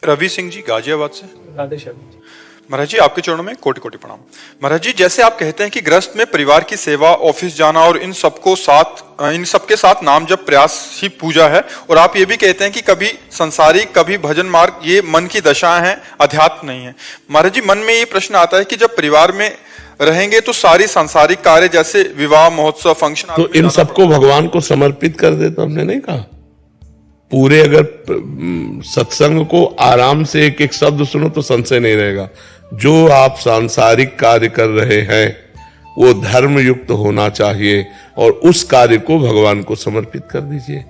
रवि सिंह जी गाजियाबाद से। राधे श्याम। महाराज जी आपके चरणों में कोटि कोटि प्रणाम। महाराज जी जैसे आप कहते हैं कि गृहस्थ में परिवार की सेवा, ऑफिस जाना और इन सबके साथ नाम जप प्रयास ही पूजा है, और आप ये भी कहते हैं कि कभी संसारिक कभी भजन मार्ग ये मन की दशाएं हैं, अध्यात्म नहीं है। महाराज जी मन में ये प्रश्न आता है कि जब परिवार में रहेंगे तो सारी सांसारिक कार्य जैसे विवाह, महोत्सव, फंक्शन, तो इन सबको भगवान को समर्पित कर दे, तो हमने नहीं कहा। पूरे अगर सत्संग को आराम से एक एक शब्द सुनो तो संशय नहीं रहेगा। जो आप सांसारिक कार्य कर रहे हैं वो धर्म युक्त होना चाहिए और उस कार्य को भगवान को समर्पित कर दीजिए।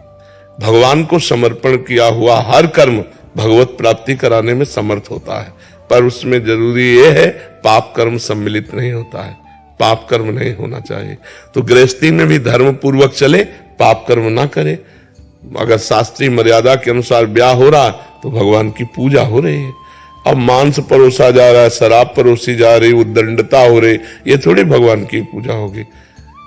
भगवान को समर्पण किया हुआ हर कर्म भगवत प्राप्ति कराने में समर्थ होता है, पर उसमें जरूरी यह है पाप कर्म सम्मिलित नहीं होता है, पाप कर्म नहीं होना चाहिए। तो गृहस्थी में भी धर्म पूर्वक चले, पाप कर्म ना करे। अगर शास्त्रीय मर्यादा के अनुसार ब्याह हो रहा तो भगवान की पूजा हो रही है। अब मांस परोसा जा रहा है, शराब परोसी जा रही, उद्दंडता हो रही, ये थोड़ी भगवान की पूजा होगी।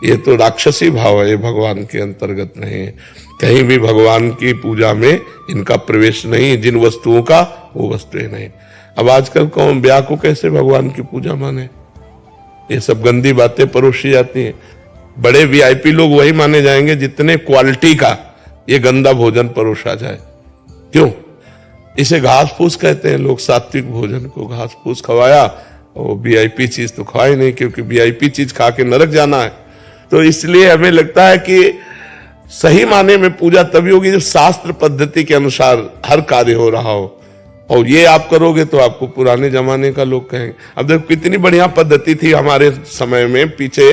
ये तो राक्षसी भाव है, ये भगवान के अंतर्गत नहीं है। कहीं भी भगवान की पूजा में इनका प्रवेश नहीं, जिन वस्तुओं का वो वस्तुएं नहीं। अब आजकल कौन ब्याह को कैसे भगवान की पूजा माने? ये सब गंदी बातें परोसी जाती हैं। बड़े वीआईपी लोग वही माने जाएंगे जितने क्वालिटी का ये गंदा भोजन परोसा जाए। क्यों? इसे घास फूस कहते हैं लोग। सात्विक भोजन को घास फूस खवाया और वीआईपी चीज तो खवाई नहीं, क्योंकि वीआईपी चीज खा के नरक जाना है। तो इसलिए हमें लगता है कि सही माने में पूजा तभी होगी जब शास्त्र पद्धति के अनुसार हर कार्य हो रहा हो। और ये आप करोगे तो आपको पुराने जमाने का लोग कहेंगे। अब देखो कितनी बढ़िया पद्धति थी हमारे समय में पीछे।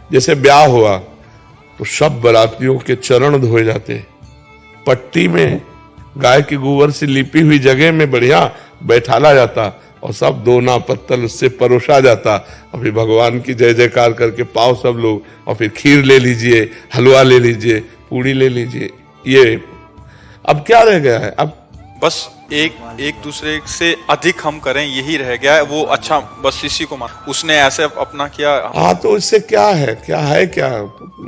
जैसे ब्याह हुआ तो सब बारातियों के चरण धोए जाते, पट्टी में गाय के गोबर से लिपी हुई जगह में बढ़िया बैठाला जाता और सब दोना पत्तल उससे परोसा जाता। और फिर भगवान की जय जयकार करके पाओ सब लोग, और फिर खीर ले लीजिए, हलवा ले लीजिए, पूड़ी ले लीजिए। ये अब क्या रह गया है? अब बस एक दूसरे से अधिक हम करें यही रह गया है। वो अच्छा बस इसी को मान, उसने ऐसे अपना किया। हाँ, तो इससे क्या है क्या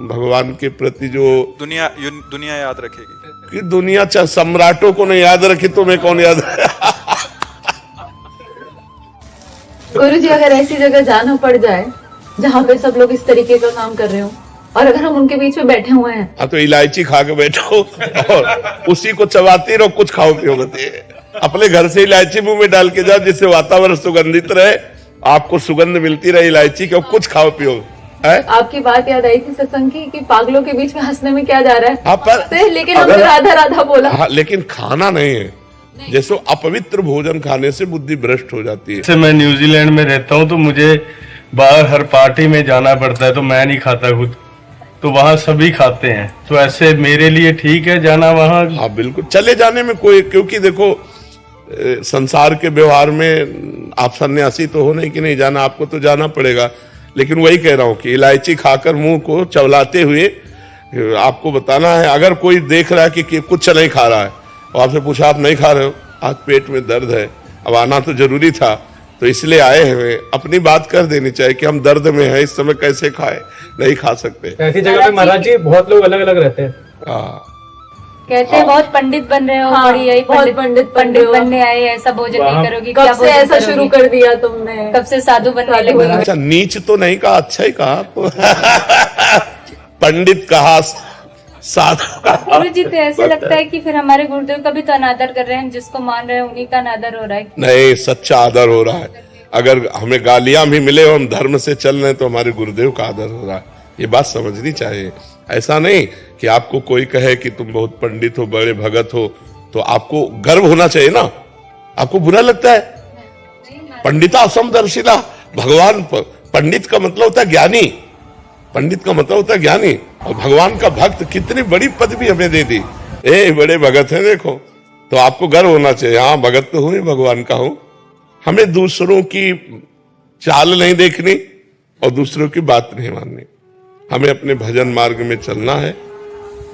भगवान के प्रति जो दुनिया याद रखेगी कि दुनिया सम्राटों को नहीं याद रखी तो मैं कौन याद गुरु जी अगर ऐसी जगह जाना पड़ जाए जहाँ पे सब लोग इस तरीके का काम कर रहे हो और अगर हम उनके बीच में बैठे हुए हैं, हाँ तो इलायची खा के बैठो और उसी को चबाती रहो, कुछ खाओ पियो। अपने घर से इलायची मुंह में डाल के जाओ जिससे वातावरण सुगंधित रहे, आपको सुगंध मिलती रहे इलायची की, और कुछ खाओ पियो। आपकी बात याद आई थी सत्संग की कि पागलों के बीच में हंसने में क्या जा रहा है। हाँ, पर लेकिन हमने राधा राधा बोला। हाँ, लेकिन खाना नहीं है। जैसे अपवित्र भोजन खाने से बुद्धि भ्रष्ट हो जाती है। जैसे मैं न्यूजीलैंड में रहता हूँ तो मुझे बाहर हर पार्टी में जाना पड़ता है, तो मैं नहीं खाता खुद, तो वहाँ सभी खाते हैं। तो ऐसे मेरे लिए ठीक है जाना वहाँ? हाँ बिल्कुल, चले जाने में कोई, क्योंकि देखो संसार के व्यवहार में आप सन्यासी तो हो नहीं कि नहीं जाना, आपको तो जाना पड़ेगा। लेकिन वही कह रहा हूँ कि इलायची खाकर मुंह को चवलाते हुए आपको बताना है। अगर कोई देख रहा है कि कुछ नहीं खा रहा है और आपसे पूछा आप नहीं खा रहे हो, आज पेट में दर्द है, अब आना तो जरूरी था तो इसलिए आए हैं, अपनी बात कर देनी चाहिए कि हम दर्द में हैं, इस समय कैसे खाए, नहीं खा सकते। ऐसी जगह पे महाराज जी बहुत लोग अलग अलग रहते हैं। कहते हैं बहुत पंडित बन रहे हो, बड़ी यही पंडित बनने आए, ऐसा भोजन नहीं करोगी। कब से ऐसा शुरू कर दिया तुमने? कब से साधु बनने लगे? अच्छा, नीच तो नहीं कहा, अच्छा ही कहा। पंडित कहा, साधु। गुरु जी तो ऐसे लगता है कि फिर हमारे गुरुदेव का भी तो अनादर कर रहे हैं, हम जिसको मान रहे हैं उन्हीं का अनादर हो रहा है। नहीं, सच्चा आदर हो रहा है। अगर हमें गालियां भी मिले और हम धर्म से चल रहे हैं तो हमारे गुरुदेव का आदर हो रहा है। ये बात समझनी चाहिए। ऐसा नहीं कि आपको कोई कहे कि तुम बहुत पंडित हो, बड़े भगत हो, तो आपको गर्व होना चाहिए ना। आपको बुरा लगता है? पंडिता समदर्शिता, भगवान पंडित का मतलब होता है ज्ञानी, पंडित का मतलब होता है ज्ञानी, और भगवान का भक्त। कितनी बड़ी पदवी हमें दे दी, ए बड़े भगत है देखो, तो आपको गर्व होना चाहिए। हाँ, भगत तो हूं, भगवान का हूं। हमें दूसरों की चाल नहीं देखनी और दूसरों की बात नहीं माननी, हमें अपने भजन मार्ग में चलना है।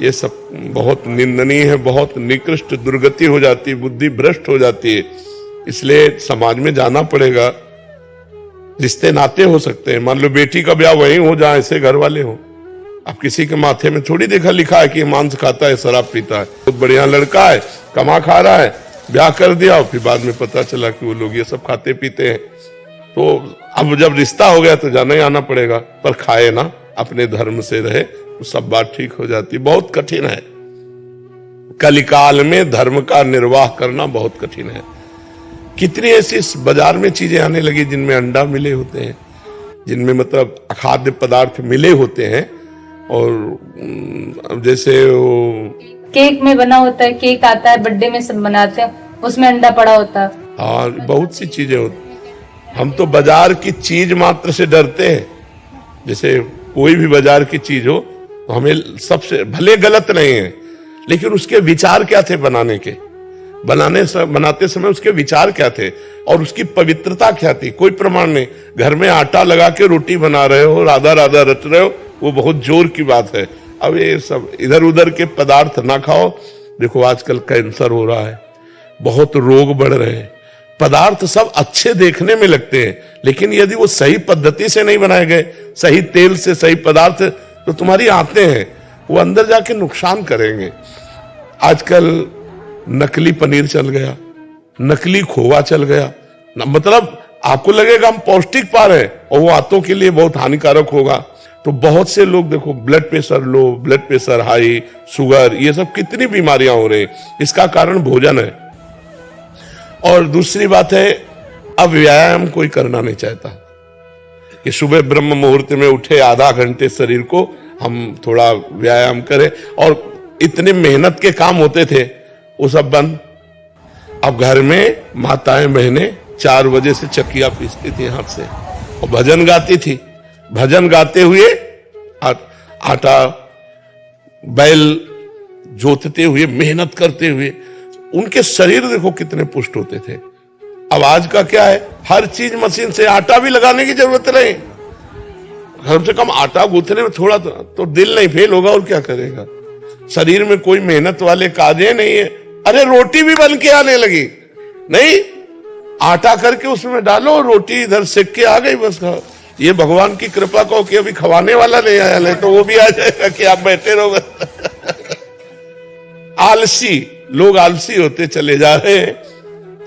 ये सब बहुत निंदनीय है, बहुत निकृष्ट दुर्गति हो जाती है, बुद्धि भ्रष्ट हो जाती है। इसलिए समाज में जाना पड़ेगा। रिश्ते नाते हो सकते हैं, मान लो बेटी का ब्याह वहीं हो जहां ऐसे घर वाले हो। अब किसी के माथे में थोड़ी देखा लिखा है कि मांस खाता है, शराब पीता है। बहुत बढ़िया लड़का है, कमा खा रहा है, ब्याह कर दिया और फिर बाद में पता चला कि वो लोग ये सब खाते पीते हैं। तो अब जब रिश्ता हो गया तो जाना ही आना पड़ेगा, पर खाए ना, अपने धर्म से रहे तो सब बात ठीक हो जाती। बहुत कठिन है, कलिकाल में धर्म का निर्वाह करना बहुत कठिन है। कितनी ऐसी बाजार में चीजें आने लगी जिनमें अंडा मिले होते हैं, जिनमें मतलब अखाद्य पदार्थ मिले होते हैं। और जैसे वो केक में बना होता है, केक आता है बर्थडे में सब बनाते हैं, उसमें अंडा पड़ा होता है। हाँ, बहुत सी चीजें होती। हम तो बाजार की चीज मात्र से डरते हैं। जैसे कोई भी बाजार की चीज हो तो हमें सबसे, भले गलत नहीं है, लेकिन उसके विचार क्या थे बनाने के, बनाते समय उसके विचार क्या थे और उसकी पवित्रता क्या थी, कोई प्रमाण नहीं। घर में आटा लगा के रोटी बना रहे हो, राधा राधा रच रहे हो, वो बहुत जोर की बात है। अब ये सब इधर उधर के पदार्थ ना खाओ। देखो आजकल कैंसर हो रहा है, बहुत रोग बढ़ रहे हैं। पदार्थ सब अच्छे देखने में लगते हैं, लेकिन यदि वो सही पद्धति से नहीं बनाए गए, सही तेल से, सही पदार्थ, तो तुम्हारी आंतें हैं वो अंदर जाके नुकसान करेंगे। आजकल नकली पनीर चल गया, नकली खोवा चल गया, मतलब आपको लगेगा हम पौष्टिक पा रहे हैं और वो आंतों के लिए बहुत हानिकारक होगा। तो बहुत से लोग देखो blood pressure low, blood pressure high, sugar, ये सब कितनी बीमारियां हो रही, इसका कारण भोजन है। और दूसरी बात है, अब व्यायाम कोई करना नहीं चाहता कि सुबह ब्रह्म मुहूर्त में उठे, आधा घंटे शरीर को हम थोड़ा व्यायाम करें। और इतने मेहनत के काम होते थे वो सब बंद। अब घर में माताएं बहनें 4 बजे से चक्कियां पीसती थी हाथ से और भजन गाती थी। भजन गाते हुए आटा बैल जोतते हुए, मेहनत करते हुए उनके शरीर देखो कितने पुष्ट होते थे। अब आज का क्या है, हर चीज मशीन से, आटा भी लगाने की जरूरत नहीं। कम से कम आटा गूंथने में थोड़ा तो दिल नहीं फेल होगा और क्या करेगा। शरीर में कोई मेहनत वाले काजे नहीं है। अरे रोटी भी बन के आने लगी, नहीं आटा करके उसमें डालो, रोटी इधर सेक के आ गई, बस खाओ। ये भगवान की कृपा को कि अभी खवाने वाला नहीं आया, नहीं तो वो भी आ जाएगा कि आप बैठे रहोगे। आलसी लोग आलसी होते चले जा रहे हैं,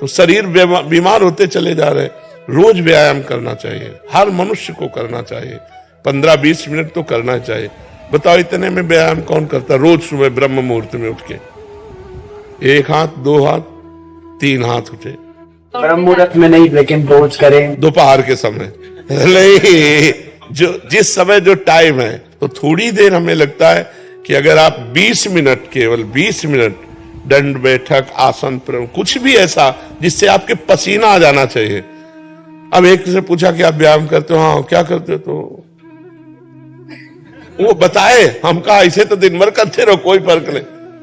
तो शरीर बीमार होते चले जा रहे हैं। रोज व्यायाम करना चाहिए, हर मनुष्य को करना चाहिए, 15-20 मिनट तो करना चाहिए। बताओ इतने में व्यायाम कौन करता? रोज सुबह ब्रह्म मुहूर्त में उठ के 1 हाथ, 2 हाथ, 3 हाथ उठे। ब्रह्म मुहूर्त में नहीं, लेकिन रोज करें। दोपहर के समय नहीं, जो जिस समय जो टाइम है, तो थोड़ी देर हमें लगता है कि अगर आप 20 मिनट, केवल 20 मिनट दंड बैठक, आसन, कुछ भी ऐसा जिससे आपके पसीना आ जाना चाहिए। अब एक से पूछा कि आप व्यायाम करते हो? हाँ। क्या करते हो? तो वो बताए, हम कहा ऐसे तो दिन भर करते रहो, कोई फर्क नहीं।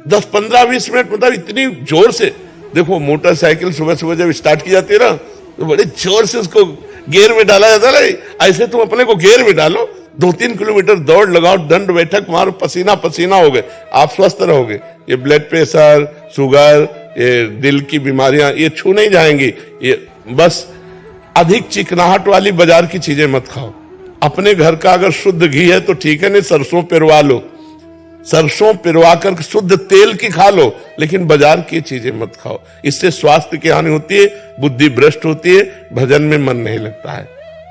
10, 15, 20 मिनट, मतलब इतनी जोर से। देखो मोटरसाइकिल सुबह सुबह जब स्टार्ट की जाती है ना, तो बड़े जोर से उसको गियर में डाला जाता है। ऐसे तुम अपने को गियर में डालो, 2-3 किलोमीटर दौड़ लगाओ, दंड बैठक मारो, पसीना पसीना हो गए, आप स्वस्थ रहोगे। ये ब्लड प्रेशर, शुगर, ये दिल की बीमारियां, ये छू नहीं जाएंगी। ये बस अधिक चिकनाहट वाली बाजार की चीजें मत खाओ। अपने घर का अगर शुद्ध घी है तो ठीक है, नहीं सरसों पिरवा लो, सरसों पिरवा कर शुद्ध तेल की खा लो, लेकिन बाजार की चीजें मत खाओ। इससे स्वास्थ्य की हानि होती है, बुद्धि भ्रष्ट होती है, भजन में मन नहीं लगता है।